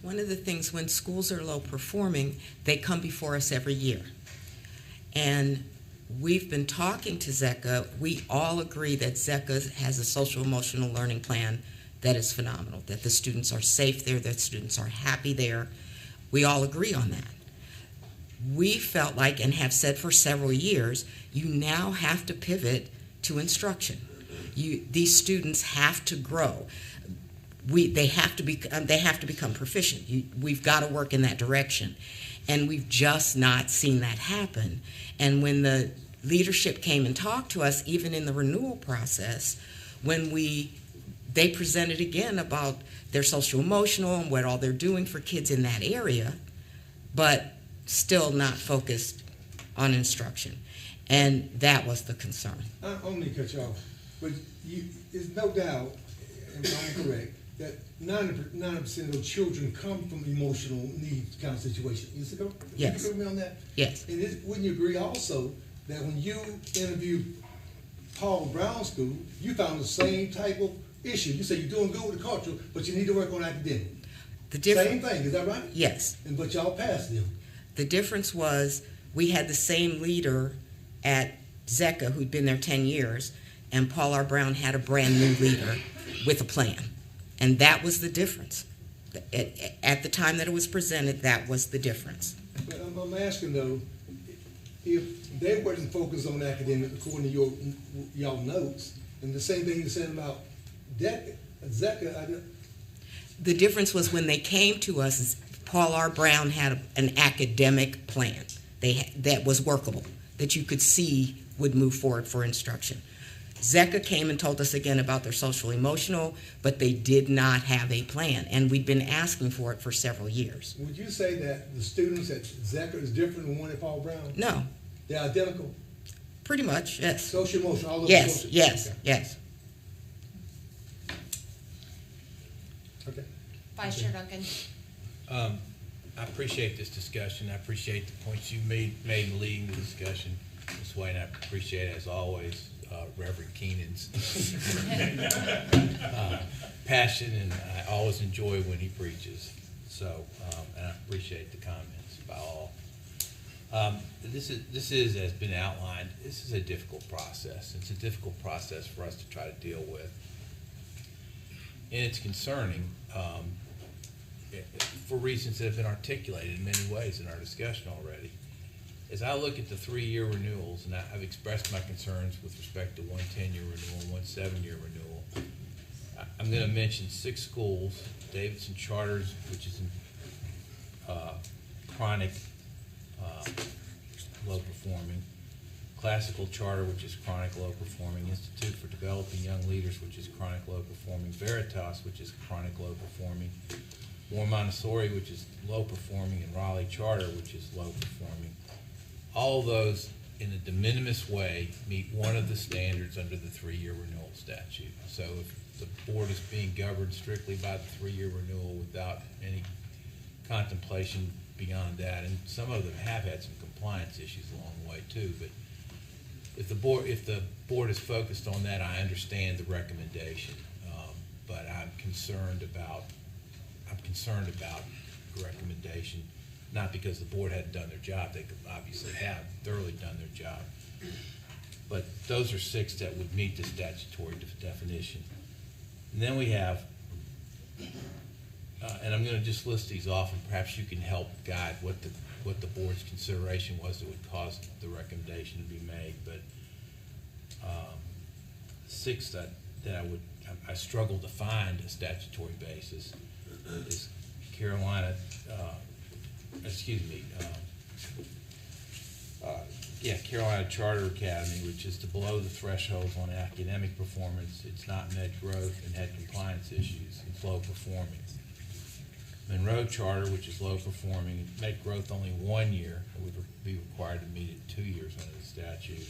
One of the things, when schools are low performing, they come before us every year. And we've been talking to ZECA. We all agree that ZECA has a social emotional learning plan that is phenomenal, that the students are safe there, that students are happy there. We all agree on that. We felt like, and have said for several years, you now have to pivot to instruction. These students have to grow. They have to become proficient. We've got to work in that direction. And we've just not seen that happen. And when the leadership came and talked to us, even in the renewal process, when they presented again about their social emotional and what all they're doing for kids in that area, but still not focused on instruction. And that was the concern. I only cut you off, but there's no doubt, if I'm correct, that 90% of those children come from emotional needs kind of situation. Is it correct? Yes. You agree with me on that? Yes. And wouldn't you agree also that when you interviewed Paul Brown School, you found the same type of issue? You say you're doing good with the culture, but you need to work on academic. Same thing, is that right? Yes. But y'all passed them. The difference was we had the same leader at ZECA who'd been there 10 years, and Paul R. Brown had a brand new leader with a plan. And that was the difference. At the time that it was presented, that was the difference. But I'm asking though, if they wasn't focused on academic according to y'all notes, and the same thing you're saying about ZECA, the difference was when they came to us, Paul R. Brown had an academic plan that was workable, that you could see would move forward for instruction. ZECA came and told us again about their social emotional, but they did not have a plan, and we'd been asking for it for several years. Would you say that the students at ZECA is different than one at Paul Brown? No. They're identical? Pretty much, yes. Social emotional, all of them? Yes, yes, okay. Yes. Okay. Vice Chair Duncan. I appreciate this discussion. I appreciate the points you made in leading the discussion this way, and I appreciate, as always, Reverend Keenan's passion, and I always enjoy when he preaches. So, and I appreciate the comments by all. This is, as been outlined, this is a difficult process. It's a difficult process for us to try to deal with, and it's concerning for reasons that have been articulated in many ways in our discussion already. As I look at the 3-year renewals, and I've expressed my concerns with respect to one 10-year renewal and one 7-year renewal, I'm going to mention 6 schools: Davidson Charters, which is in chronic low performing; Classical Charter, which is chronic low performing; Institute for Developing Young Leaders, which is chronic low performing; Veritas, which is chronic low performing; Moore Montessori, which is low performing; and Raleigh Charter, which is low performing. All of those, in a de minimis way, meet one of the standards under the 3-year renewal statute. So if the board is being governed strictly by the 3-year renewal without any contemplation beyond that, and some of them have had some compliance issues along the way too, but if the board is focused on that, I understand the recommendation, but I'm concerned about the recommendation. Not because the board hadn't done their job; they could obviously have thoroughly done their job. But those are 6 that would meet the statutory definition. And then we have, and I'm going to just list these off, and perhaps you can help guide what the board's consideration was that would cause the recommendation to be made. But 6 that I struggle to find a statutory basis is Carolina Charter Academy, which is below the thresholds on academic performance. It's not met growth and had compliance issues. It's low performing. Monroe Charter, which is low performing, met growth only 1 year. It would be required to meet it 2 years under the statute.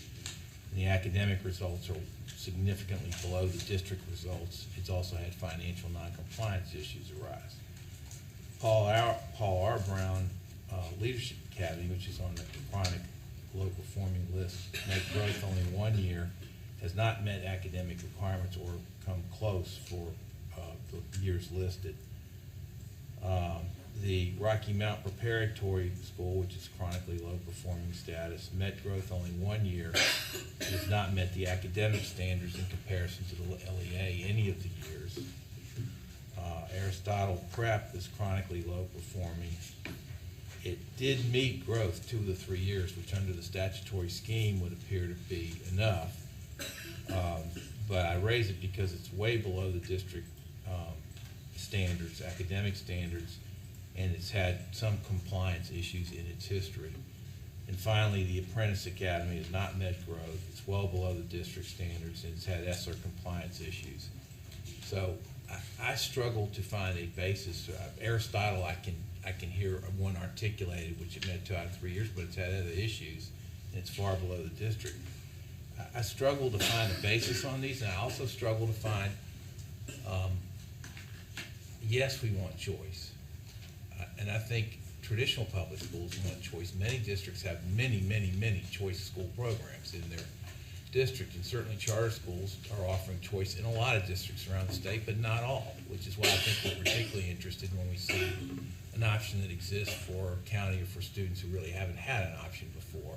And the academic results are significantly below the district results. It's also had financial non-compliance issues arise. Paul R. Brown Leadership Academy, which is on the chronic low performing list, met growth only 1 year, has not met academic requirements or come close for the years listed. The Rocky Mount Preparatory School, which is chronically low performing status, met growth only 1 year. It has not met the academic standards in comparison to the LEA any of the years. Aristotle Prep is chronically low performing. It did meet growth 2 of the 3 years, which under the statutory scheme would appear to be enough. But I raise it because it's way below the district standards, academic standards, and it's had some compliance issues in its history. And finally, the Apprentice Academy has not met growth. It's well below the district standards, and it's had ESSER compliance issues. So I struggle to find a basis. Aristotle, I can hear one articulated, which it met 2 out of 3 years, but it's had other issues, and it's far below the district. I struggle to find a basis on these, and I also struggle to find, yes, we want choice. And I think traditional public schools want choice. Many districts have many, many, many choice school programs in their district, and certainly charter schools are offering choice in a lot of districts around the state, but not all, which is why I think we're particularly interested when we see an option that exists for a county or for students who really haven't had an option before,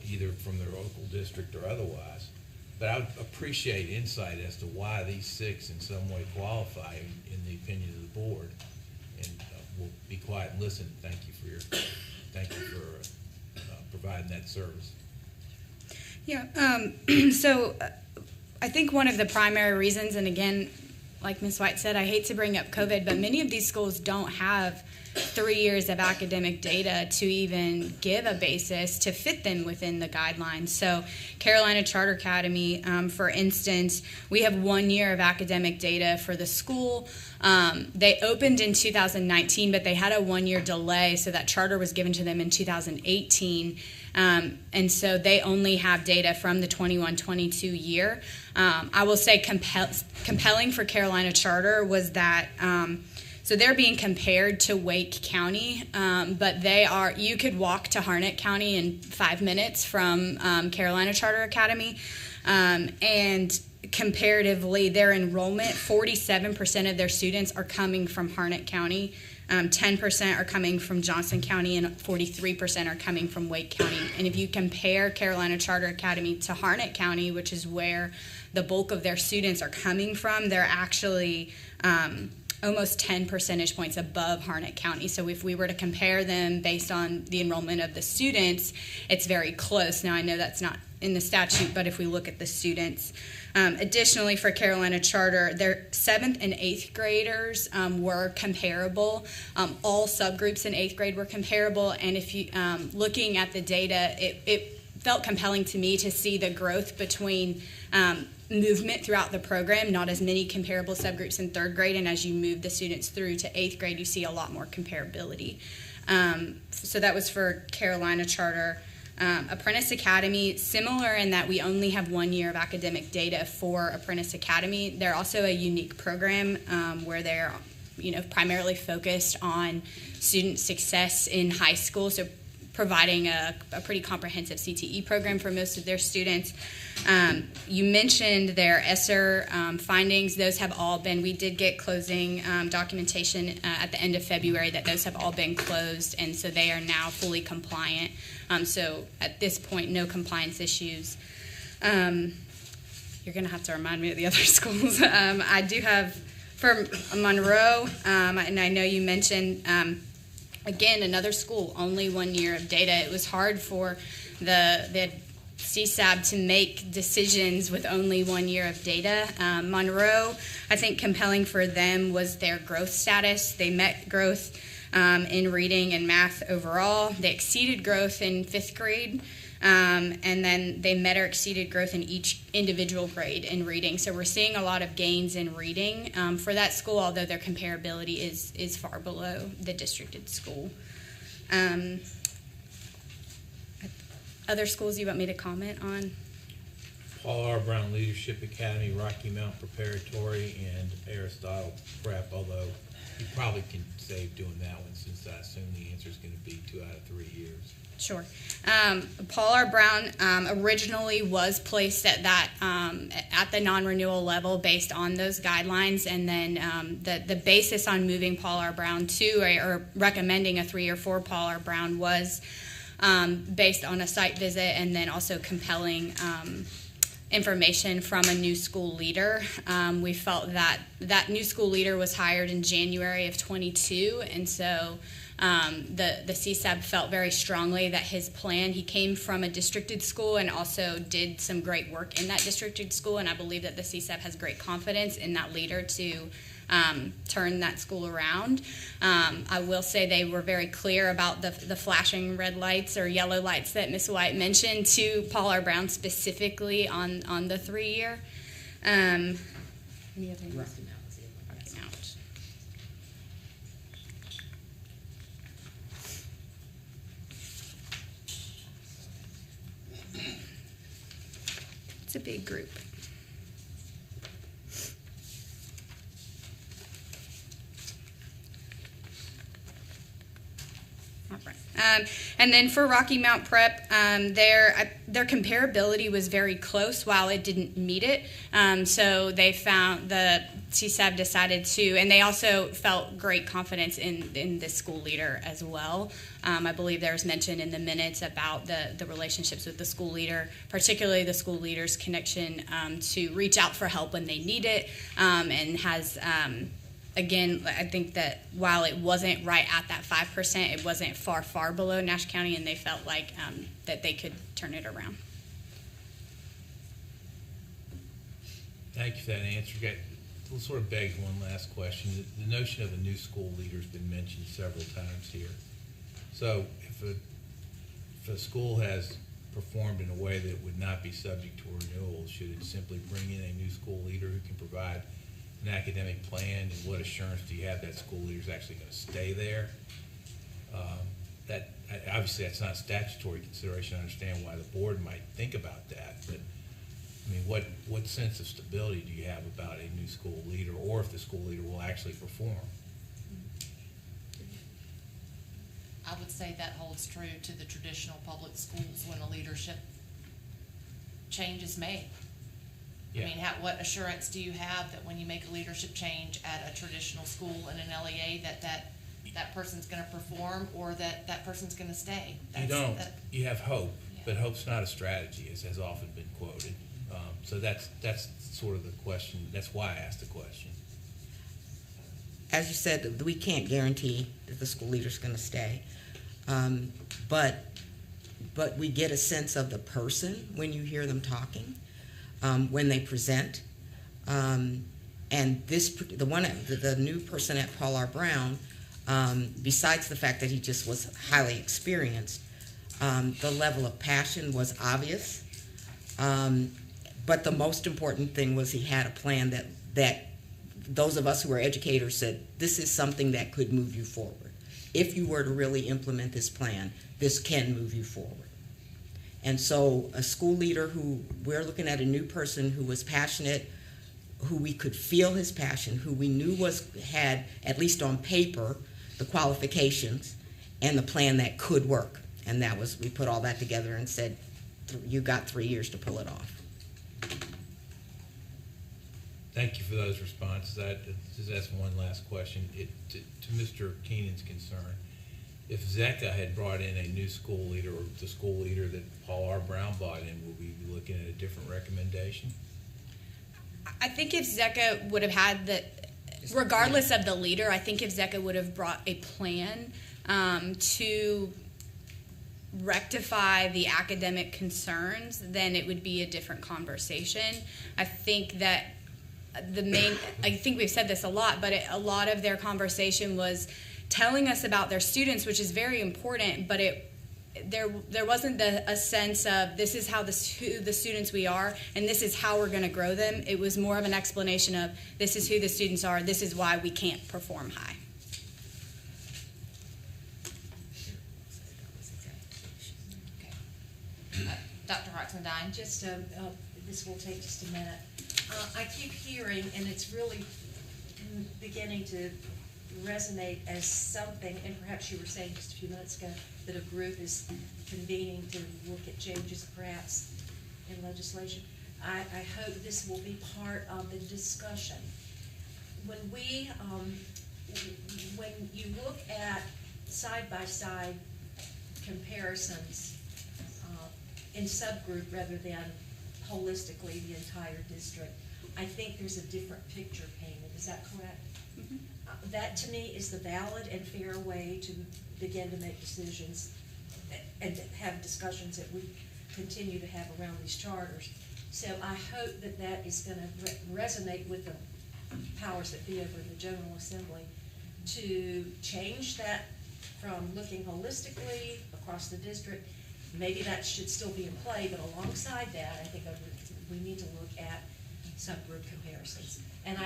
either from their local district or otherwise. But I would appreciate insight as to why these 6 in some way qualify in the opinion of the board. And we'll be quiet and listen. Thank you for providing that service. Yeah. So I think one of the primary reasons, and again, like Ms. White said, I hate to bring up COVID, but many of these schools don't have 3 years of academic data to even give a basis to fit them within the guidelines. So Carolina Charter Academy, for instance, we have 1 year of academic data for the school. They opened in 2019, but they had a 1 year delay, so that charter was given to them in 2018. And so they only have data from the 21-22 year. I will say compelling for Carolina Charter was that so they're being compared to Wake County, but you could walk to Harnett County in 5 minutes from Carolina Charter Academy. And comparatively, their enrollment, 47% of their students are coming from Harnett County. 10% are coming from Johnson County, and 43% are coming from Wake County. And if you compare Carolina Charter Academy to Harnett County, which is where the bulk of their students are coming from, they're actually almost 10 percentage points above Harnett County. So if we were to compare them based on the enrollment of the students, it's very close. Now, I know that's not in the statute, but if we look at the students. Additionally, for Carolina Charter, their 7th and 8th graders were comparable. All subgroups in 8th grade were comparable, and if you looking at the data, it felt compelling to me to see the growth between movement throughout the program, not as many comparable subgroups in 3rd grade, and as you move the students through to 8th grade, you see a lot more comparability. So that was for Carolina Charter. Apprentice Academy, similar in that we only have 1 year of academic data for Apprentice Academy. They're also a unique program where they're, primarily focused on student success in high school, so providing a pretty comprehensive CTE program for most of their students. You mentioned their ESSER findings. Those have all been, we did get closing documentation at the end of February that those have all been closed, and so they are now fully compliant. So at this point, no compliance issues. You're going to have to remind me of the other schools. I do have, for Monroe, and I know you mentioned, again, another school, only 1 year of data. It was hard for the CSAB to make decisions with only 1 year of data. Monroe, I think compelling for them was their growth status. They met growth in reading and math overall. They exceeded growth in 5th grade, and then they met or exceeded growth in each individual grade in reading. So we're seeing a lot of gains in reading for that school, although their comparability is far below the districted school. Other schools you want me to comment on? Paul R. Brown Leadership Academy, Rocky Mount Preparatory, and Aristotle Prep, although You probably can save doing that one, since I assume the answer is going to be 2 out of 3 years. Sure. Paul R. Brown originally was placed at that at the non-renewal level based on those guidelines, and then the basis on moving Paul R. Brown to or recommending a 3 or 4 Paul R. Brown was based on a site visit, and then also compelling information from a new school leader. We felt that that new school leader was hired in January of 22, and so the CSAB felt very strongly that his plan, he came from a districted school and also did some great work in that districted school, and I believe that the CSAB has great confidence in that leader to turn that school around. I will say they were very clear about the flashing red lights or yellow lights that Ms. White mentioned to Paul R. Brown specifically on the 3-year. Any other things? Rocky Mount. It's a big group. All right. And then for Rocky Mount Prep, their comparability was very close while it didn't meet it. So they found the CSAB decided to, and they also felt great confidence in this school leader as well. I believe there was mention in the minutes about the relationships with the school leader, particularly the school leader's connection to reach out for help when they need it, and has, again, I think that while it wasn't right at that 5%, it wasn't far, far below Nash County, and they felt like that they could turn it around. Thank you for that answer. We'll sort of beg one last question. The notion of a new school leader has been mentioned several times here. So if a school has performed in a way that would not be subject to renewal, should it simply bring in a new school leader who can provide an academic plan, and what assurance do you have that school leader is actually going to stay there? Obviously that's not a statutory consideration. I understand why the board might think about that, but I mean, what sense of stability do you have about a new school leader, or if the school leader will actually perform? I would say that holds true to the traditional public schools when a leadership change is made. Yeah. I mean, what assurance do you have that when you make a leadership change at a traditional school in an LEA that person's going to perform, or that person's going to stay? You don't. You have hope, but hope's not a strategy, as has often been quoted. So that's sort of the question. That's why I asked the question. As you said, we can't guarantee that the school leader's going to stay, but we get a sense of the person when you hear them talking, when they present, and the new person at Paul R. Brown, besides the fact that he just was highly experienced, the level of passion was obvious. But the most important thing was he had a plan that those of us who are educators said, this is something that could move you forward. If you were to really implement this plan, this can move you forward. And so a school leader we're looking at a new person who was passionate, who we could feel his passion, who we knew had, at least on paper, the qualifications and the plan that could work. And we put all that together and said, you got 3 years to pull it off. Thank you for those responses. I just ask one last question. To Mr. Keenan's concern, if ZECA had brought in a new school leader, or the school leader that Paul R. Brown brought in, would we be looking at a different recommendation? I think if ZECA would have had regardless of the leader, I think if ZECA would have brought a plan to rectify the academic concerns, then it would be a different conversation. I think that I think we've said this a lot, but a lot of their conversation was telling us about their students, which is very important, but there wasn't a sense of this is who the students we are, and this is how we're going to grow them. It was more of an explanation of this is who the students are, this is why we can't perform high. Okay. Dr. Hartman-Dine. Just this will take just a minute. I keep hearing, and it's really beginning to resonate as something, and perhaps you were saying just a few minutes ago, that a group is convening to look at changes perhaps in legislation. I hope this will be part of the discussion. When you look at side-by-side comparisons in subgroup rather than holistically the entire district, I think there's a different picture painted. Is that correct? Mm-hmm. That to me is the valid and fair way to begin to make decisions and to have discussions that we continue to have around these charters. So I hope that that is going to resonate with the powers that be over in the General Assembly to change that from looking holistically across the district. Maybe that should still be in play, but alongside that, I think we need to look at subgroup comparisons. And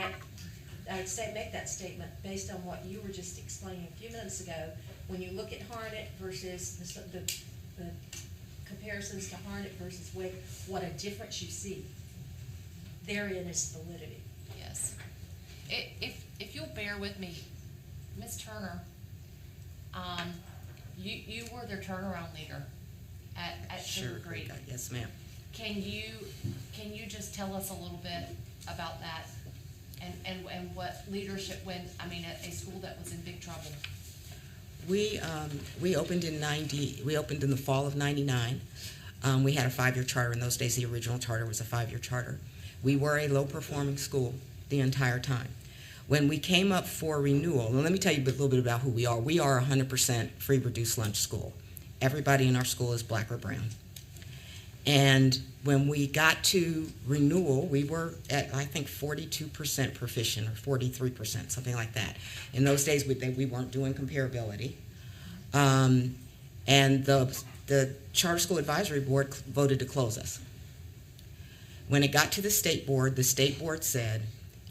I'd say make that statement based on what you were just explaining a few minutes ago. When you look at Harnett versus the comparisons to Harnett versus Wake, what a difference you see. Therein is validity. Yes. If you'll bear with me, Ms. Turner, you were their turnaround leader at Sugar Creek. Yes, ma'am. Can you just tell us a little bit about that and what leadership a school that was in big trouble? We opened in the fall of '99. We had a 5-year charter. In those days, the original charter was a 5-year charter. We were a low-performing school the entire time. When we came up for renewal, and let me tell you a little bit about who we are. We are a 100% free reduced lunch school. Everybody in our school is black or brown. And when we got to renewal, we were at, I think, 42% proficient, or 43%, something like that. In those days, we weren't doing comparability. And the Charter School Advisory Board voted to close us. When it got to the state board said,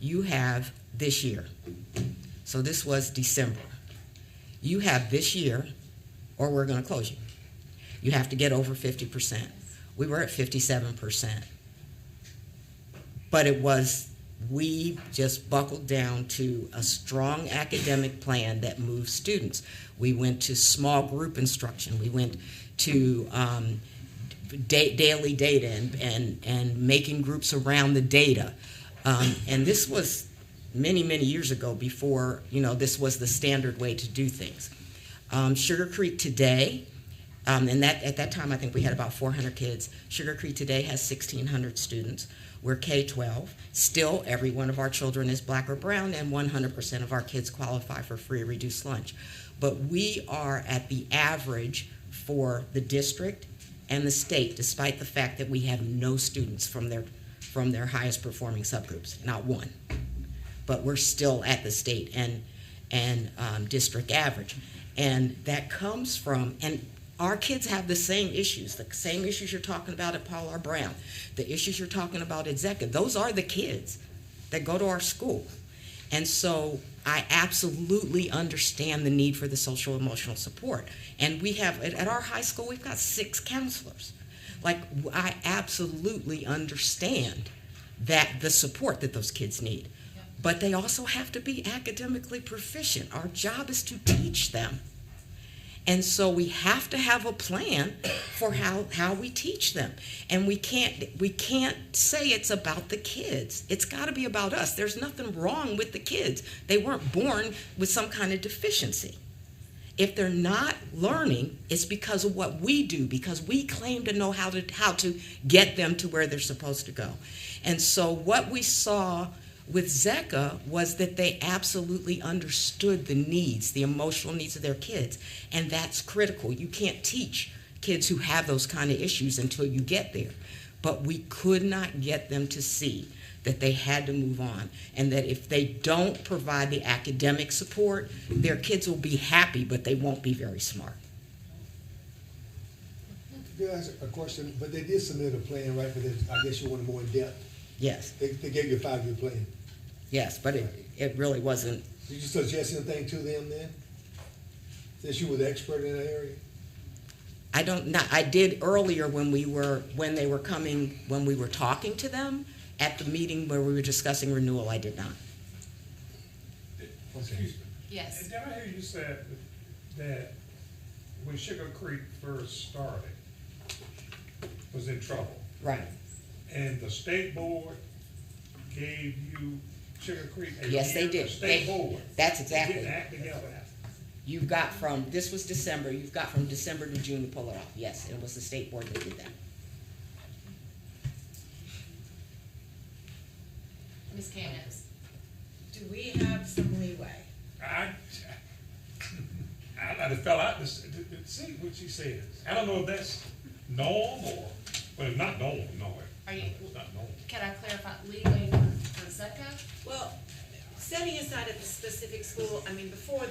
you have this year. So this was December. You have this year, or we're going to close you. You have to get over 50%. We were at 57%. But we just buckled down to a strong academic plan that moved students. We went to small group instruction. We went to daily data and making groups around the data. And this was many, many years ago, before this was the standard way to do things. Sugar Creek today, and at that time I think we had about 400 kids. Sugar Creek today has 1,600 students. We're K-12. Still, every one of our children is black or brown, and 100% of our kids qualify for free or reduced lunch. But we are at the average for the district and the state, despite the fact that we have no students from their highest performing subgroups, not one. But we're still at the state and district average. And that comes from, and our kids have the same issues you're talking about at Paul R. Brown, the issues you're talking about at Zeka. Those are the kids that go to our school. And so I absolutely understand the need for the social emotional support. And we have, at our high school, we've got 6 counselors. Like, I absolutely understand that the support that those kids need. But they also have to be academically proficient. Our job is to teach them. And so we have to have a plan for how we teach them. And we can't say it's about the kids. It's got to be about us. There's nothing wrong with the kids. They weren't born with some kind of deficiency. If they're not learning, it's because of what we do, because we claim to know how to get them to where they're supposed to go. And so what we saw with Zeka was that they absolutely understood the needs, the emotional needs of their kids, and that's critical. You can't teach kids who have those kind of issues until you get there. But we could not get them to see that they had to move on, and that if they don't provide the academic support, their kids will be happy, but they won't be very smart. Can I ask a question? But they did submit a plan, right? But I guess you wanted more in depth. Yes. They gave you a 5-year plan. Yes, but it really wasn't. Did you suggest anything to them then? Since you were the expert in that area? I did earlier when they were coming, when we were talking to them at the meeting where we were discussing renewal. I did not. Okay. Yes. Did I hear you said that when Sugar Creek first started, was in trouble, Right. and the state board gave you Sugar Creek a Yes, they year? did. The state They- board. that's exactly- Get the act together. You've got from, this was December, you've got from December to June to pull it off. Yes, it was the state board that did that. Ms. Candace? Do we have some leeway? I just fell out to see what she says. I don't know if that's norm or, but it's not norm, no. Are you- It's not norm. Can I clarify leeway for Zecca? Well, setting aside at the specific school, I mean, before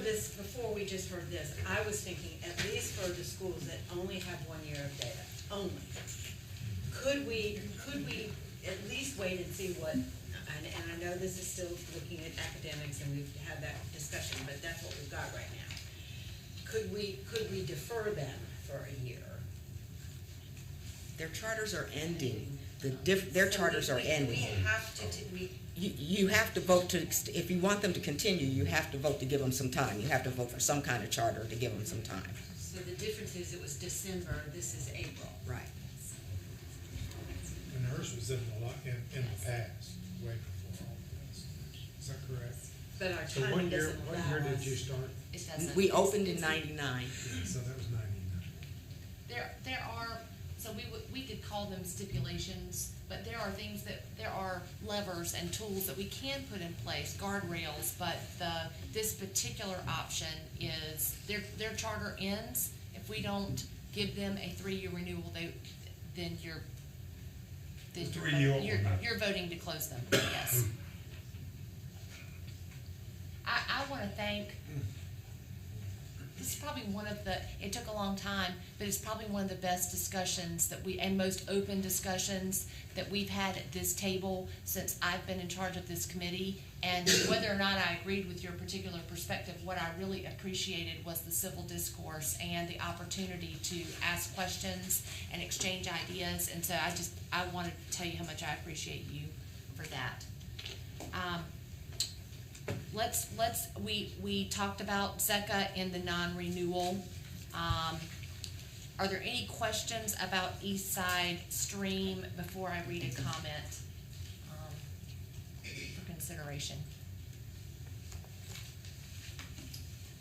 we just heard this, I was thinking at least for the schools that only have 1 year of data, only. Could we at least wait and see what, and I know this is still looking at academics and we've had that discussion, but that's what we've got right now. Could we defer them for a year? Their charters are ending. Their So charters are we ending. have to, You have to vote to, if you want them to continue, you have to vote to give them some time. You have to vote for some kind of charter to give them some time. so the difference is it was December, this is April. Right. And hers was in the past, way before all this. Is that correct? But our So timing doesn't what allow year did us. you start? It doesn't. We opened in '99. So that was 99. There are, so we could call them stipulations, but there are things there are levers and tools that we can put in place, guardrails, but this particular option is, their charter ends. If we don't give them a 3-year renewal, then you're 3-year or not? you're voting to close them, yes. I wanna thank, this is probably one of the, it took a long time, but it's probably one of the best discussions and most open discussions that we've had at this table since I've been in charge of this committee. And whether or not I agreed with your particular perspective, what I really appreciated was the civil discourse and the opportunity to ask questions and exchange ideas. And so I wanted to tell you how much I appreciate you for that. We talked about ZECA in the non-renewal. Are there any questions about East Side Stream before I read a comment for consideration?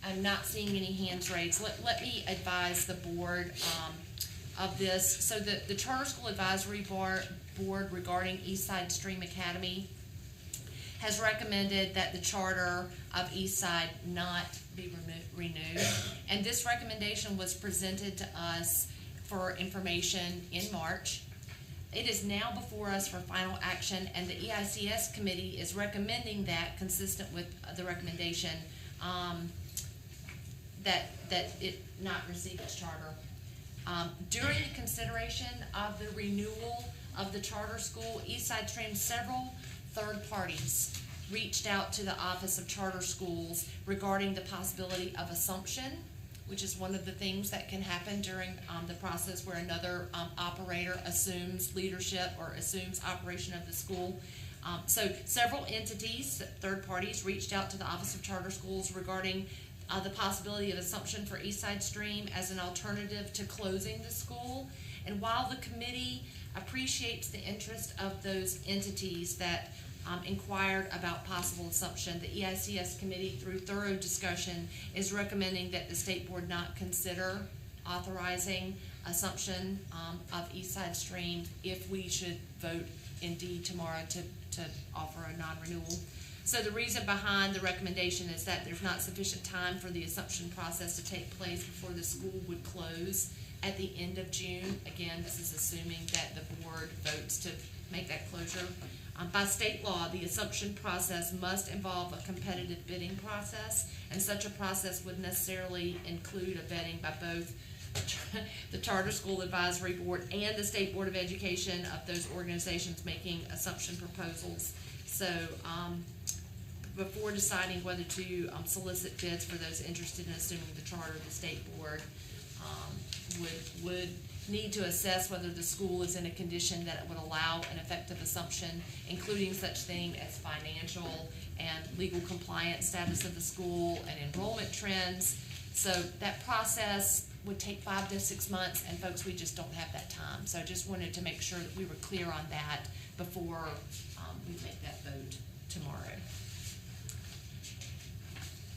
I'm not seeing any hands raised. Let me advise the board of this. So the Charter School Advisory Board regarding East Side Stream Academy has recommended that the charter of East Side not be renewed. And this recommendation was presented to us for information in March. It is now before us for final action, and the EICS committee is recommending that, consistent with the recommendation, that it not receive its charter. During the consideration of the renewal of the charter school, East Side Stream, several third parties reached out to the Office of Charter Schools regarding the possibility of assumption, which is one of the things that can happen during the process where another operator assumes leadership or assumes operation of the school. So several entities, third parties, reached out to the Office of Charter Schools regarding the possibility of assumption for East Side Stream as an alternative to closing the school. And while the committee appreciates the interest of those entities that inquired about possible assumption, the EICS committee, through thorough discussion, is recommending that the state board not consider authorizing assumption of East Side Stream if we should vote indeed tomorrow to offer a non-renewal. So the reason behind the recommendation is that there's not sufficient time for the assumption process to take place before the school would close at the end of June. Again, this is assuming that the board votes to make that closure. By state law, the assumption process must involve a competitive bidding process, and such a process would necessarily include a vetting by both the Charter School Advisory Board and the State Board of Education of those organizations making assumption proposals. So before deciding whether to solicit bids for those interested in assuming the charter, the state board would need to assess whether the school is in a condition that it would allow an effective assumption, including such thing as financial and legal compliance status of the school and enrollment trends. So that process would take 5 to 6 months, and folks, we just don't have that time. So I just wanted to make sure that we were clear on that before we make that vote tomorrow.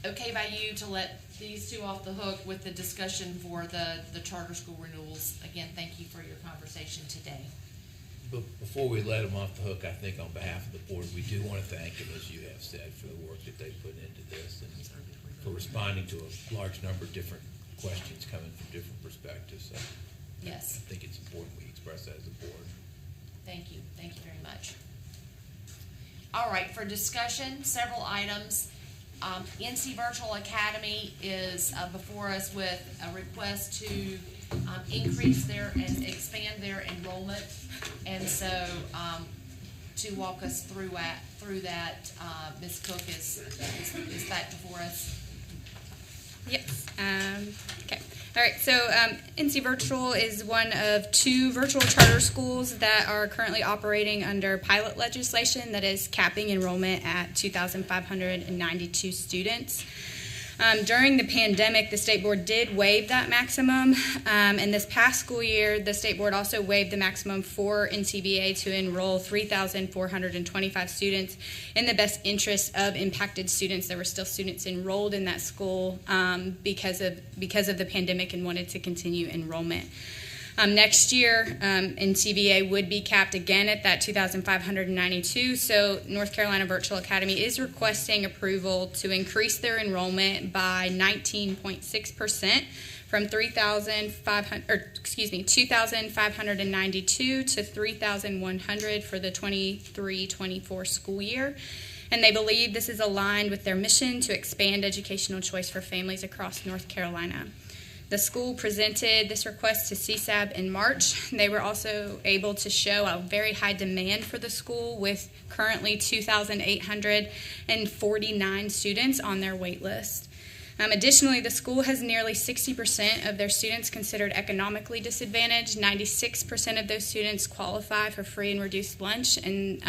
Okay by you to let these two off the hook with the discussion for the charter school renewals? Again, thank you for your conversation today. But before we let them off the hook, I think on behalf of the board, we do want to thank them, as you have said, for the work that they put into this and for responding to a large number of different questions coming from different perspectives. So Yes. I think it's important we express that as a board. Thank you very much. All right, for discussion, several items. NC Virtual Academy is before us with a request to increase their and expand their enrollment. And so to walk us through that, Ms. Cook is back before us. Yes. Okay. All right. So NC Virtual is one of 2 virtual charter schools that are currently operating under pilot legislation that is capping enrollment at 2,592 students. During the pandemic, the state board did waive that maximum, and this past school year, the state board also waived the maximum for NCVA to enroll 3,425 students in the best interest of impacted students. There were still students enrolled in that school because of the pandemic and wanted to continue enrollment. Next year, NCVA would be capped again at that 2,592. So North Carolina Virtual Academy is requesting approval to increase their enrollment by 19.6% from 2,592 to 3,100 for the 23-24 school year. And they believe this is aligned with their mission to expand educational choice for families across North Carolina. The school presented this request to CSAB in March. They were also able to show a very high demand for the school with currently 2,849 students on their wait list. Additionally, the school has nearly 60% of their students considered economically disadvantaged. 96% of those students qualify for free and reduced lunch, and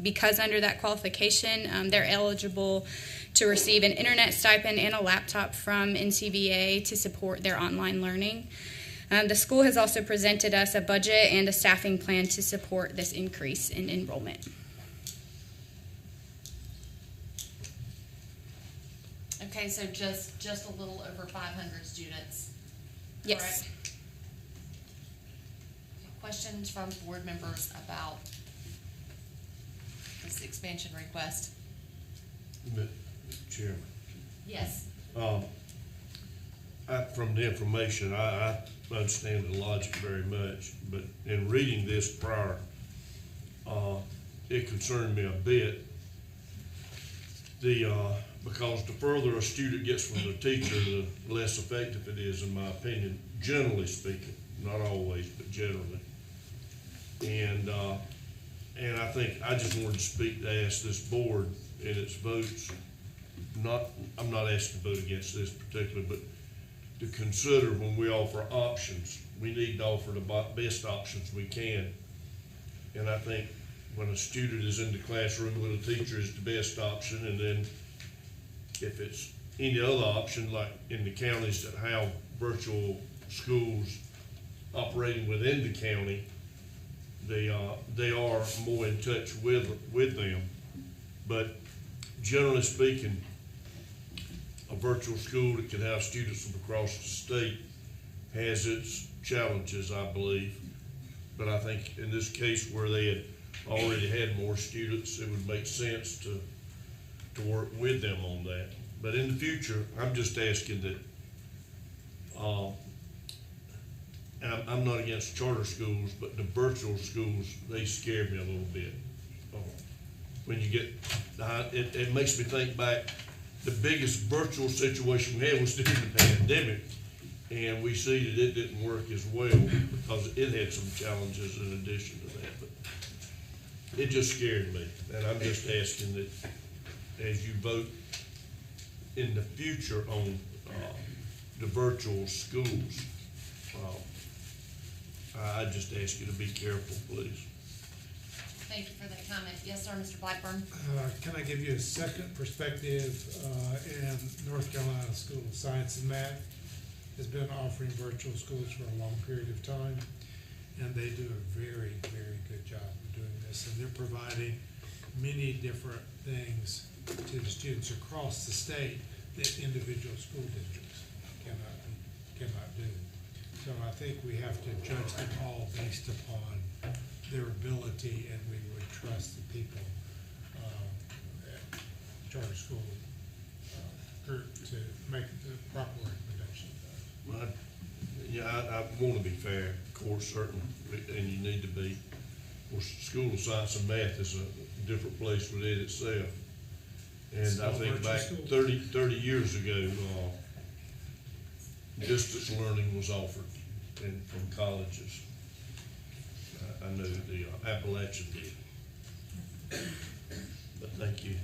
because under that qualification, they're eligible to receive an internet stipend and a laptop from NCVA to support their online learning. The school has also presented us a budget and a staffing plan to support this increase in enrollment. Okay, so just a little over 500 students. Yes. Correct? Questions from board members about this expansion request? Mr. Chairman, Yes. from the information, I understand the logic very much, but in reading this prior, it concerned me a bit. Because the further a student gets from the teacher, the less effective it is, in my opinion, generally speaking, not always, but generally. And I think I just wanted to ask this board in its votes, I'm not asking to vote against this particularly, but to consider when we offer options, we need to offer the best options we can. And I think when a student is in the classroom with a teacher is the best option, and then if it's any other option, like in the counties that have virtual schools operating within the county, they are more in touch with them. But generally speaking, a virtual school that can have students from across the state has its challenges, I believe. But I think in this case where they had already had more students, it would make sense to work with them on that. But in the future, I'm just asking that, I'm not against charter schools, but the virtual schools, they scare me a little bit. When you get, it makes me think back, the biggest virtual situation we had was during the pandemic, and we see that it didn't work as well because it had some challenges in addition to that. But it just scared me, and I'm just asking that as you vote in the future on the virtual schools, I just ask you to be careful, please. Thank you for that comment. Yes, sir, Mr. Blackburn? Can I give you a second perspective? In North Carolina School of Science and Math has been offering virtual schools for a long period of time, and they do a very, very good job of doing this. And they're providing many different things to the students across the state that individual school districts cannot do. So I think we have to judge them all based upon their ability, and we would trust the people at charter school group to make the proper recommendation. I want to be fair, of course, certainly, and you need to be. Of course, School of Science and Math is a different place within itself. And I think back 30 years ago, distance learning was offered from colleges. I know the Appalachian did. But thank you.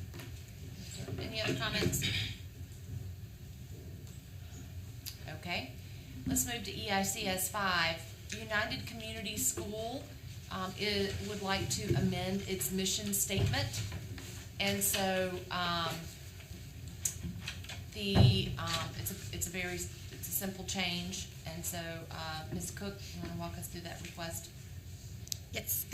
Any other comments? Okay, let's move to EICS 5. United Community School would like to amend its mission statement. And so it's a simple change. And so Ms. Cook, you want to walk us through that request? Yes.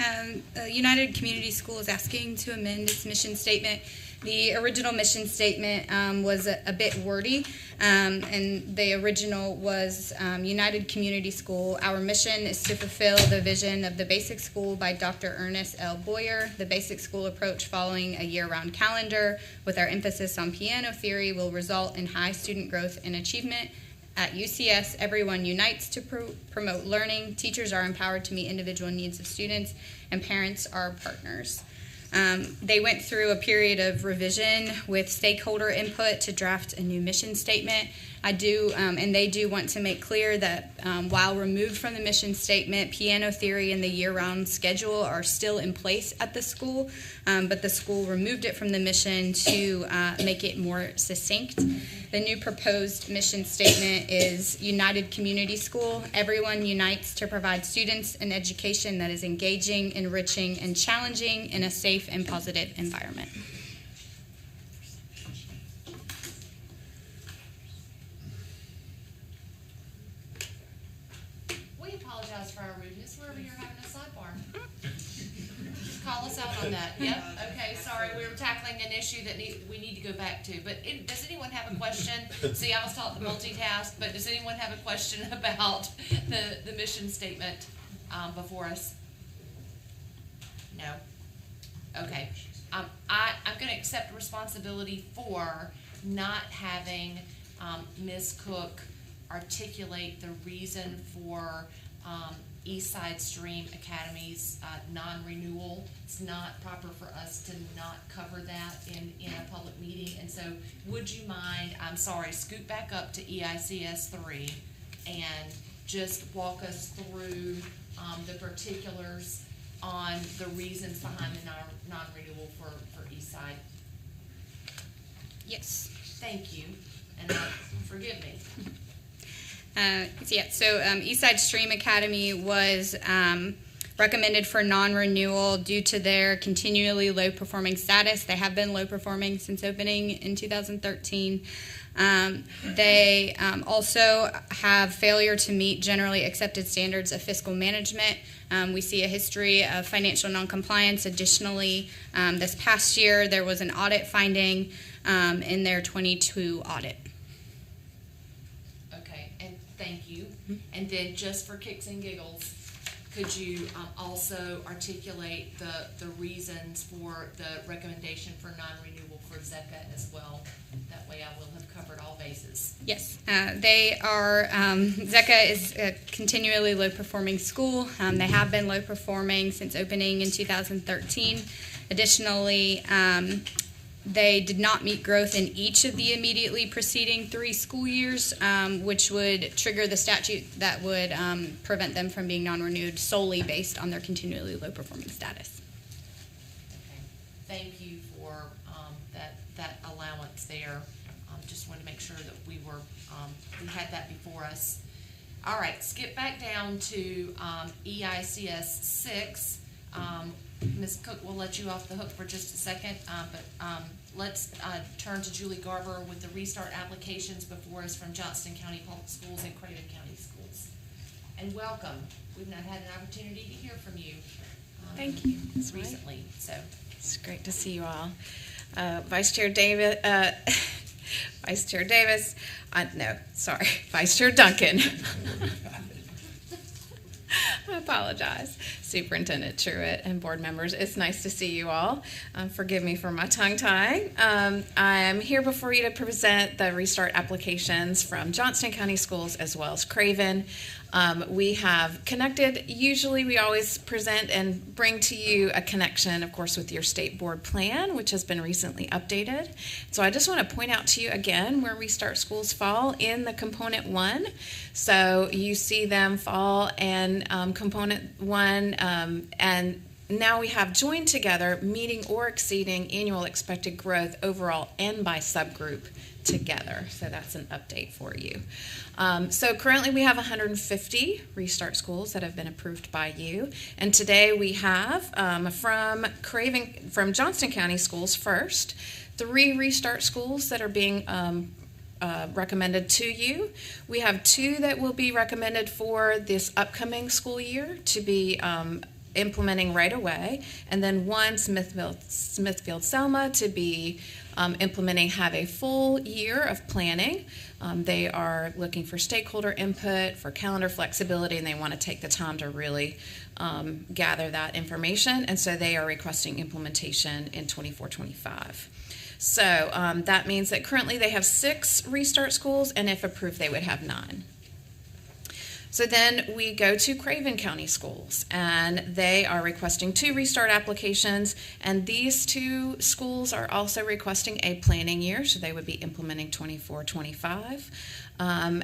United Community School is asking to amend its mission statement. The original mission statement was a bit wordy, and the original was United Community School. Our mission is to fulfill the vision of the basic school by Dr. Ernest L. Boyer. The basic school approach following a year-round calendar with our emphasis on piano theory will result in high student growth and achievement. At UCS, everyone unites to promote learning. Teachers are empowered to meet individual needs of students, and parents are partners. They went through a period of revision with stakeholder input to draft a new mission statement. And they do want to make clear that while removed from the mission statement, piano theory and the year-round schedule are still in place at the school, but the school removed it from the mission to make it more succinct. The new proposed mission statement is United Community School. Everyone unites to provide students an education that is engaging, enriching, and challenging in a safe and positive environment. We apologize for our rudeness wherever you're having a sidebar. Just call us out on that. Yep. Okay. Sorry, we were tackling an issue that we need to go back to. But does anyone have a question? See, I was taught to multitask, but does anyone have a question about the mission statement before us? No. Okay. I'm going to accept responsibility for not having Ms. Cook articulate the reason for Eastside Stream Academy's non-renewal. It's not proper for us to not cover that in a public meeting. And so would you mind, I'm sorry, scoot back up to EICS 3 and just walk us through the particulars on the reasons behind the non-renewal for Eastside. Yes. Thank you, and forgive me. So Eastside Stream Academy was recommended for non-renewal due to their continually low-performing status. They have been low-performing since opening in 2013. They also have failure to meet generally accepted standards of fiscal management. We see a history of financial noncompliance. Additionally, this past year, there was an audit finding in their 22 audit. Okay, and thank you. And then just for kicks and giggles, could you also articulate the reasons for the recommendation for non-renewal for ZECA as well? That way I will have covered all bases. Yes, they are, ZECA is a continually low-performing school. They have been low-performing since opening in 2013. Additionally, they did not meet growth in each of the immediately preceding 3 school years, which would trigger the statute that would prevent them from being non-renewed solely based on their continually low-performing status. Okay. Thank you for that allowance there. Just wanted to make sure that we had that before us. All right, skip back down to EICS 6. Ms. Cook will let you off the hook for just a second, but let's turn to Julie Garber with the restart applications before us from Johnston County Public Schools and Craven County Schools. And welcome. We've not had an opportunity to hear from you. Thank you. Recently, so. It's great to see you all. Vice Chair Davis, Vice Chair Duncan. I apologize. Superintendent Truitt and board members, it's nice to see you all. Forgive me for my tongue-tying. I am here before you to present the restart applications from Johnston County Schools as well as Craven. We have connected. Usually we always present and bring to you a connection, of course, with your state board plan, which has been recently updated. So I just want to point out to you again where Restart Schools fall in the component 1. So you see them fall in component 1, and now we have joined together meeting or exceeding annual expected growth overall and by subgroup together. So that's an update for you. So currently we have 150 Restart Schools that have been approved by you. And today we have from Johnston County Schools first, 3 Restart Schools that are being recommended to you. We have 2 that will be recommended for this upcoming school year to be implementing right away, and then 1 Smithfield Selma to be implementing, have a full year of planning. They are looking for stakeholder input, for calendar flexibility, and they want to take the time to really gather that information, and so they are requesting implementation in 24-25. So that means that currently they have 6 Restart Schools, and if approved, they would have 9. So then we go to Craven County Schools, and they are requesting 2 restart applications, and these 2 schools are also requesting a planning year, so they would be implementing 24-25.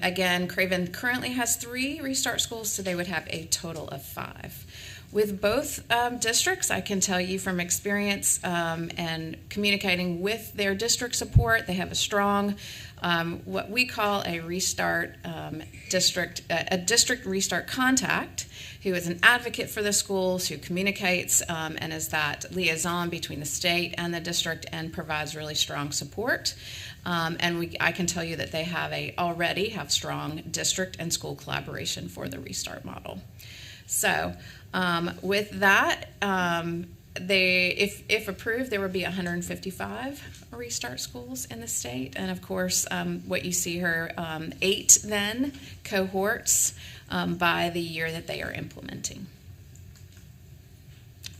Again, Craven currently has 3 restart schools, so they would have a total of 5. With both districts, I can tell you from experience and communicating with their district support, they have a strong, what we call a restart district restart contact, who is an advocate for the schools, who communicates and is that liaison between the state and the district and provides really strong support. I can tell you that they already have strong district and school collaboration for the restart model. So with that, if approved, there would be 155 restart schools in the state, and of course, what you see here, 8 then cohorts by the year that they are implementing.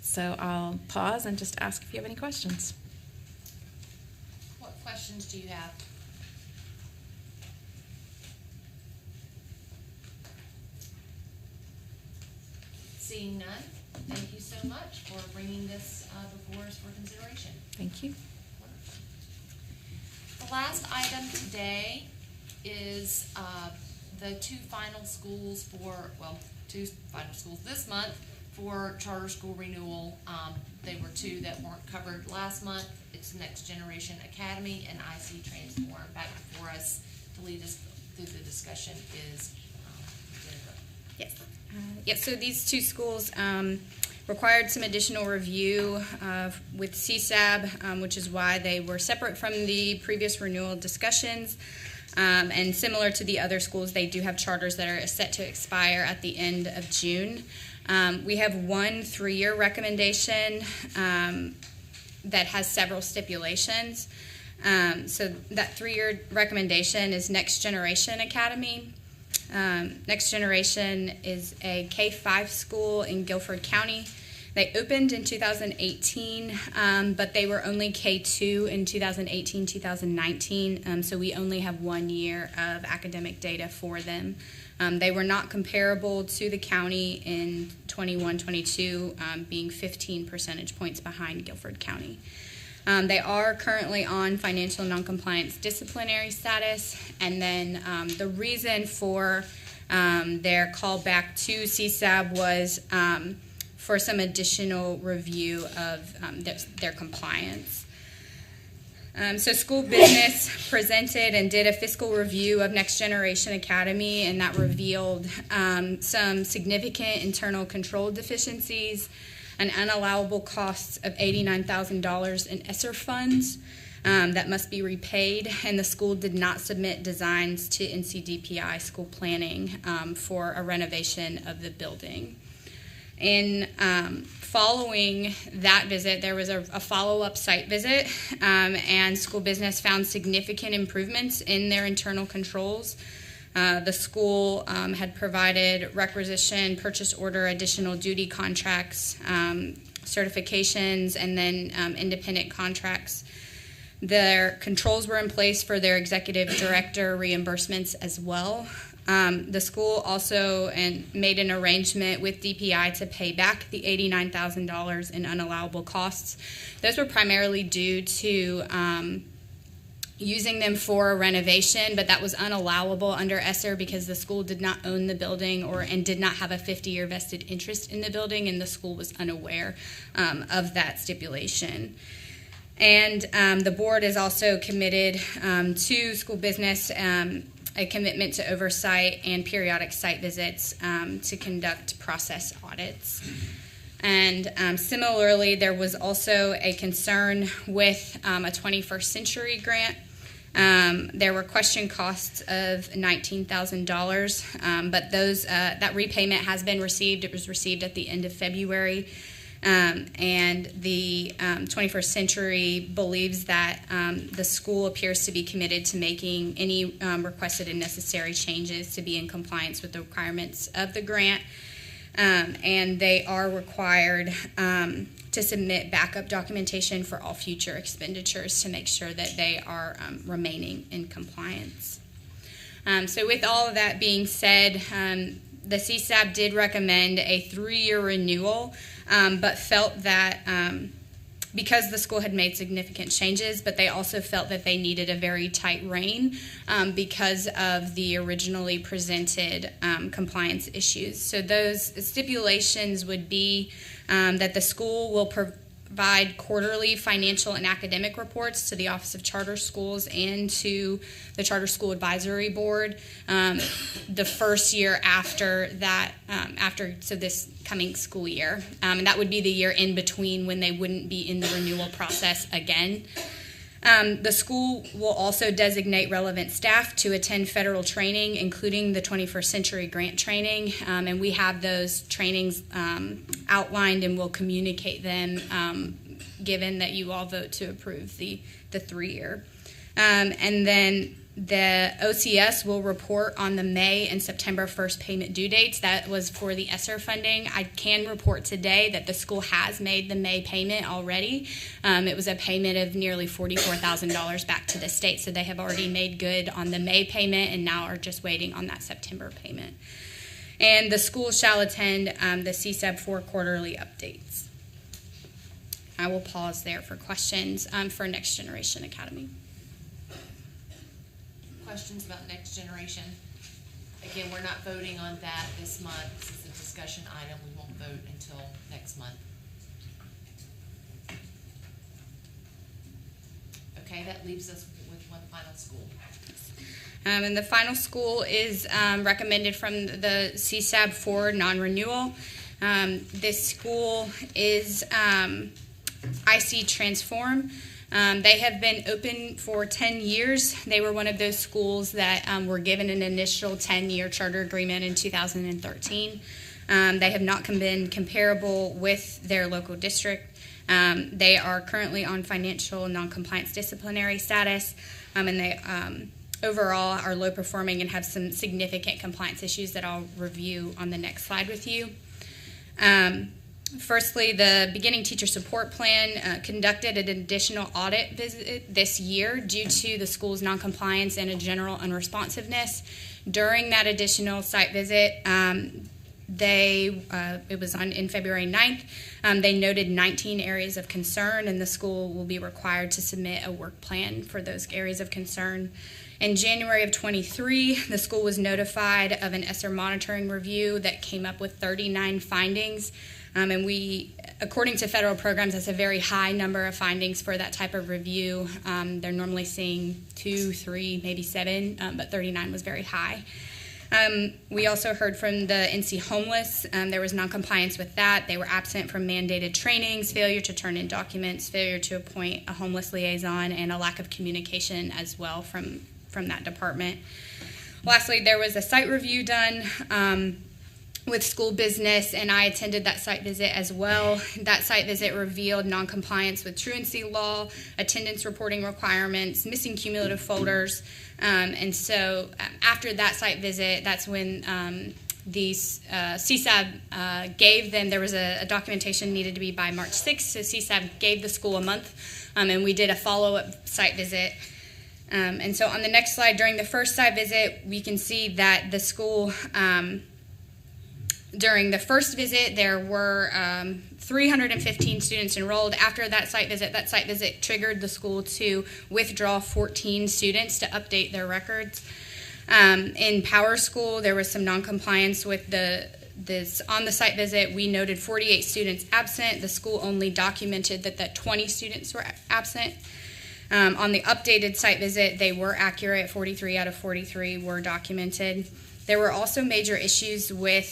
So I'll pause and just ask if you have any questions. What questions do you have? Seeing none, thank you so much for bringing this before us for consideration. Thank you. The last item today is the 2 final schools this month for charter school renewal. They were 2 that weren't covered last month. It's Next Generation Academy and IC Transform. Back before us to lead us through the discussion is Jennifer. Yes. Yes, so these 2 schools required some additional review with CSAB, which is why they were separate from the previous renewal discussions. And similar to the other schools, they do have charters that are set to expire at the end of June. We have 1 3-year recommendation that has several stipulations. So that 3-year recommendation is Next Generation Academy. Next Generation is a K-5 school in Guilford County. They opened in 2018, but they were only K-2 in 2018-2019, so we only have 1 year of academic data for them. They were not comparable to the county in 21-22, being 15 percentage points behind Guilford County. They are currently on financial noncompliance disciplinary status, and then the reason for their call back to CSAB was for some additional review of their compliance. So school business presented and did a fiscal review of Next Generation Academy, and that revealed some significant internal control deficiencies. an unallowable cost of $89,000 in ESSER funds that must be repaid, and the school did not submit designs to NCDPI school planning for a renovation of the building. In following that visit, there was a follow-up site visit, and school business found significant improvements in their internal controls. The school had provided requisition, purchase order, additional duty contracts, certifications, and then independent contracts. Their controls were in place for their executive director reimbursements as well. The school also made an arrangement with DPI to pay back the $89,000 in unallowable costs. Those were primarily due to using them for a renovation, but that was unallowable under ESSER because the school did not own the building and did not have a 50-year vested interest in the building, and the school was unaware of that stipulation. And the board is also committed to school business a commitment to oversight and periodic site visits to conduct process audits. And similarly, there was also a concern with a 21st Century grant. There were question costs of $19,000, but that repayment has been received. It was received at the end of February. And the 21st Century believes that the school appears to be committed to making any requested and necessary changes to be in compliance with the requirements of the grant. And they are required to submit backup documentation for all future expenditures to make sure that they are remaining in compliance. So with all of that being said, the CSAB did recommend a 3-year renewal, but felt that because the school had made significant changes, but they also felt that they needed a very tight rein because of the originally presented compliance issues. So those stipulations would be that the school will provide quarterly financial and academic reports to the Office of Charter Schools and to the Charter School Advisory Board the first year after that, so this coming school year. And that would be the year in between when they wouldn't be in the renewal process again. The school will also designate relevant staff to attend federal training, including the 21st Century grant training, and we have those trainings outlined and will communicate them given that you all vote to approve the 3-year. And then the OCS will report on the May and September 1st payment due dates. That was for the ESSER funding. I can report today that the school has made the May payment already. It was a payment of nearly $44,000 back to the state, so they have already made good on the May payment and now are just waiting on that September payment. And the school shall attend the CSAB 4 quarterly updates. I will pause there for questions for Next Generation Academy. Questions about Next Generation? Again, we're not voting on that this month. This is a discussion item. We won't vote until next month. Okay, that leaves us with one final school. And the final school is recommended from the CSAB for non-renewal. This school is IC Transform. They have been open for 10 years. They were one of those schools that were given an initial 10-year charter agreement in 2013. They have not been comparable with their local district. They are currently on financial non-compliance disciplinary status, and they overall are low performing and have some significant compliance issues that I'll review on the next slide with you. Firstly, the beginning teacher support plan conducted an additional audit visit this year due to the school's noncompliance and a general unresponsiveness. During that additional site visit, it was in February 9th, they noted 19 areas of concern, and the school will be required to submit a work plan for those areas of concern. In January of 23, the school was notified of an ESSER monitoring review that came up with 39 findings. And according to federal programs, that's a very high number of findings for that type of review. They're normally seeing 2, 3, maybe 7, but 39 was very high. We also heard from the NC homeless. There was noncompliance with that. They were absent from mandated trainings, failure to turn in documents, failure to appoint a homeless liaison, and a lack of communication as well from that department. Lastly, there was a site review done with school business, and I attended that site visit as well. That site visit revealed noncompliance with truancy law, attendance reporting requirements, missing cumulative folders, and so after that site visit, that's when CSAB gave them, there was a documentation needed to be by March 6th, so CSAB gave the school a month, and we did a follow-up site visit. And so on the next slide, during the first site visit, we can see that the school, during the first visit, there were 315 students enrolled. After that site visit triggered the school to withdraw 14 students to update their records. In Power School, there was some noncompliance with this. On the site visit, we noted 48 students absent. The school only documented that 20 students were absent. On the updated site visit, they were accurate. 43 out of 43 were documented. There were also major issues with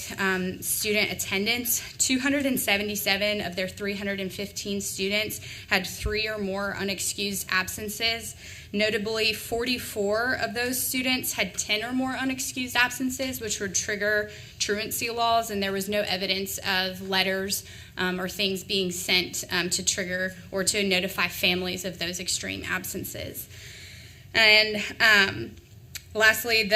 student attendance. 277 of their 315 students had 3 or more unexcused absences. Notably, 44 of those students had 10 or more unexcused absences, which would trigger truancy laws, and there was no evidence of letters or things being sent to trigger or to notify families of those extreme absences. And lastly,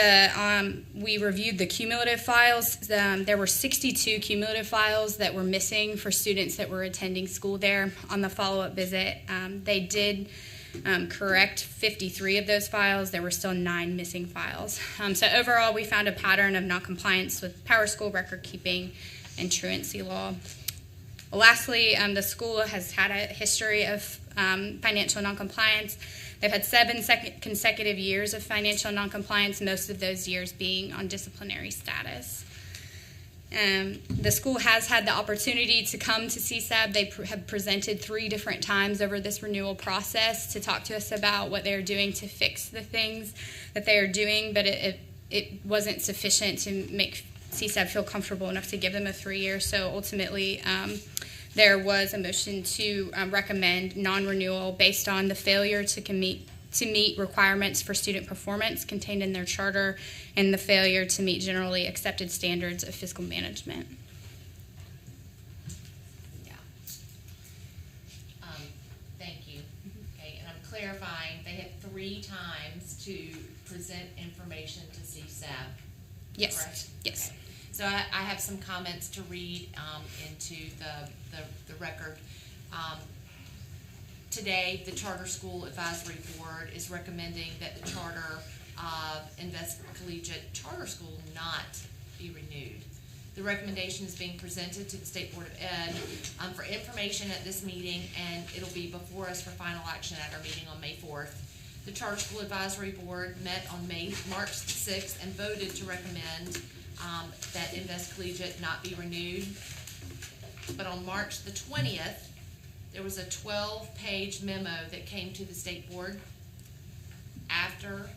we reviewed the cumulative files. There were 62 cumulative files that were missing for students that were attending school there. On the follow-up visit, they did correct 53 of those files. There were still 9 missing files. So overall, we found a pattern of noncompliance with Power School record keeping and truancy law. Lastly, the school has had a history of financial noncompliance. They've had 7 consecutive years of financial noncompliance, most of those years being on disciplinary status. The school has had the opportunity to come to CSAB. They have presented 3 different times over this renewal process to talk to us about what they're doing to fix the things that they are doing, but it wasn't sufficient to make CSAB feel comfortable enough to give them a 3-year. So ultimately, there was a motion to recommend non-renewal based on the failure to meet requirements for student performance contained in their charter and the failure to meet generally accepted standards of fiscal management. Yeah. Thank you. Okay, and I'm clarifying, they had 3 times to present information to CSAB. Yes. Correct? Yes. Okay. So I have some comments to read into the record. Today, the Charter School Advisory Board is recommending that the charter of Invest Collegiate Charter School not be renewed. The recommendation is being presented to the State Board of Ed for information at this meeting, and it'll be before us for final action at our meeting on May 4th. The Charter School Advisory Board met on March 6th and voted to recommend that Invest Collegiate not be renewed. But on March the 20th, there was a 12-page memo that came to the State Board after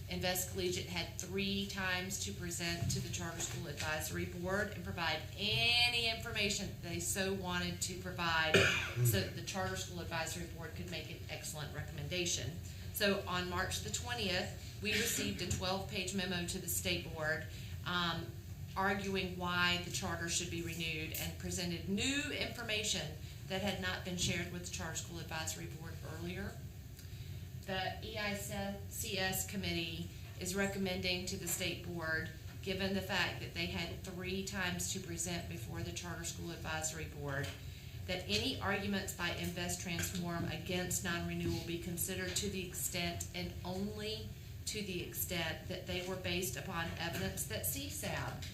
Invest Collegiate had 3 times to present to the Charter School Advisory Board and provide any information they so wanted to provide so that the Charter School Advisory Board could make an excellent recommendation. So on March the 20th, we received a 12-page memo to the State Board arguing why the charter should be renewed and presented new information that had not been shared with the Charter School Advisory Board earlier. The EICS committee is recommending to the State Board, given the fact that they had 3 times to present before the Charter School Advisory Board, that any arguments by Invest Transform against non-renewal be considered to the extent and only to the extent that they were based upon evidence that CSAB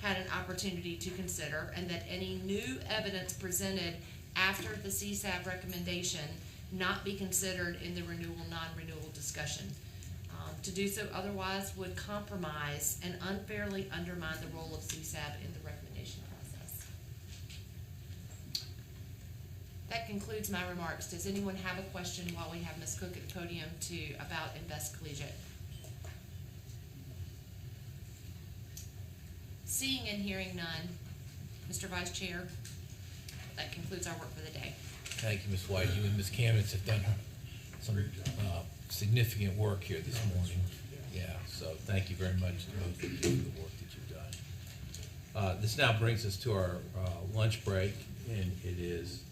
had an opportunity to consider, and that any new evidence presented after the CSAB recommendation not be considered in the renewal, non-renewal discussion. To do so otherwise would compromise and unfairly undermine the role of CSAB in the recommendation process. That concludes my remarks. Does anyone have a question while we have Ms. Cook at the podium about Invest Collegiate? Seeing and hearing none, Mr. Vice Chair, that concludes our work for the day. Thank you, Ms. White. You and Ms. Kamens have done some significant work here this morning. Yeah, so thank you very much to both of you for the work that you've done. This now brings us to our lunch break, and it is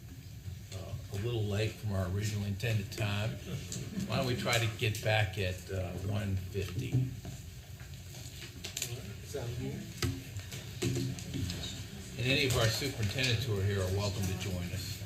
a little late from our original intended time. Why don't we try to get back at 1:50? And any of our superintendents who are here are welcome to join us.